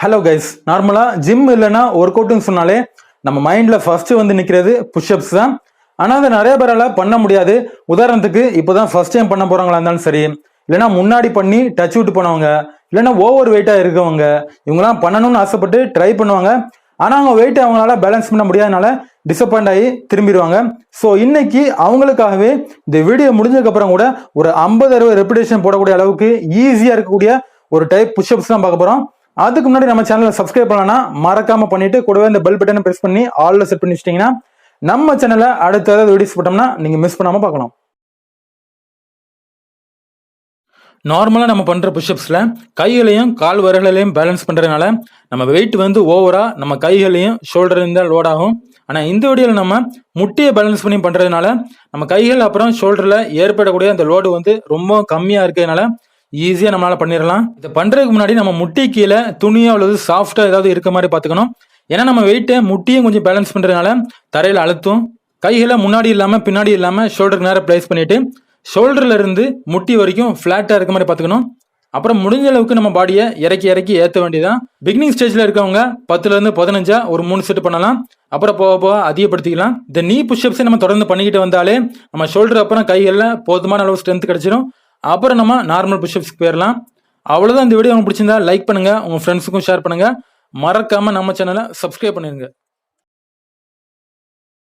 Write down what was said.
Hello guys, நார்மலா gym இல்லைன்னா work அவுட்னு சொன்னாலே நம்ம மைண்ட்ல ஃபர்ஸ்ட் வந்து நிற்கிறது புஷ்அப்ஸ் தான். ஆனால் அதை நிறைய பேரால பண்ண முடியாது. உதாரணத்துக்கு இப்போதான் ஃபர்ஸ்ட் டைம் பண்ண போறவங்களா இருந்தாலும் சரி, இல்லைன்னா முன்னாடி பண்ணி டச் விட்டு போனவங்க, இல்லைன்னா ஓவர் வெயிட்டா இருக்கவங்க, இவங்கெல்லாம் பண்ணணும்னு ஆசைப்பட்டு ட்ரை பண்ணுவாங்க. ஆனால் அவங்க வெயிட் அவங்களால பேலன்ஸ் பண்ண முடியாதனால டிசப்பாயிண்ட் ஆகி திரும்பிடுவாங்க. ஸோ இன்னைக்கு அவங்களுக்காகவே இந்த வீடியோ முடிஞ்சதுக்கு அப்புறம் கூட ஒரு 50-60 ரெப்பிடேஷன் போடக்கூடிய அளவுக்கு ஈஸியா இருக்கக்கூடிய ஒரு டைப் புஷ்அப்ஸ் தான் பார்க்க போறோம். அதுக்கு முன்னாடி நம்ம சேனலை சப்ஸ்கிரைப் பண்ணலாம், மறக்காம பண்ணிட்டு கூடவே இந்த பெல் பட்டனை பிரஸ் பண்ணி ஆல்ல செட் பண்ணி வச்சிட்டீங்கன்னா நம்ம சேனலை அடுத்த ஏதாவது வீடியோஸ் போட்டோம்னா நீங்க மிஸ் பண்ணாம பார்க்கலாம். நார்மலா நம்ம பண்ற புஷ்அப்ஸ்ல கைகளையும் கால் விரல்களையும் பேலன்ஸ் பண்றதுனால நம்ம வெயிட் வந்து ஓவரா நம்ம கைகளையும் ஷோல்டரையும் தான் லோட் ஆகும். ஆனா இந்த வீடியோல நம்ம முட்டியை பேலன்ஸ் பண்ணி பண்றதுனால நம்ம கைகள் அப்புறம் ஷோல்டர்ல ஏற்படக்கூடிய அந்த லோடு வந்து ரொம்ப கம்மியா இருக்கிறதுனால ஈஸியா நம்மளால பண்ணிடலாம். இதை பண்றதுக்கு முன்னாடி நம்ம முட்டி கீழே துணியா அல்லது சாஃப்டா ஏதாவது இருக்க மாதிரி பாத்துக்கணும். ஏன்னா நம்ம வெயிட்டை முட்டியும் கொஞ்சம் பேலன்ஸ் பண்றதுனால தரையில அழுத்தும். கைகளை முன்னாடி இல்லாம பின்னாடி இல்லாம ஷோல்டருக்கு நேரம் பிளேஸ் பண்ணிட்டு ஷோல்டர்ல இருந்து முட்டி வரைக்கும் பிளாட்டா இருக்க மாதிரி பாத்துக்கணும். அப்புறம் முடிஞ்ச அளவுக்கு நம்ம பாடியை இறக்கி இறக்கி ஏற்ற வேண்டியதான். பிகினிங் ஸ்டேஜ்ல இருக்கவங்க 10ல இருந்து 15 ஒரு 3 செட் பண்ணலாம். அப்புறம் போக போக அதிகப்படுத்திக்கலாம். இந்த நீ புஷ்அப்ஸை நம்ம தொடர்ந்து பண்ணிக்கிட்டு வந்தாலே நம்ம ஷோல்டர் அப்புறம் கைகள்ல போதுமான அளவு ஸ்ட்ரென்த் கிடைச்சிடும். அப்புறம் நம்ம நார்மல் புஷ்அப்ஸ்க்கு போயிடலாம். அவ்வளவுதான். இந்த வீடியோ உங்களுக்கு பிடிச்சிருந்தா லைக் பண்ணுங்க, உங்க ஃப்ரெண்ட்ஸுக்கும் ஷேர் பண்ணுங்க, மறக்காம நம்ம சேனலை சப்ஸ்கிரைப் பண்ணிருங்க.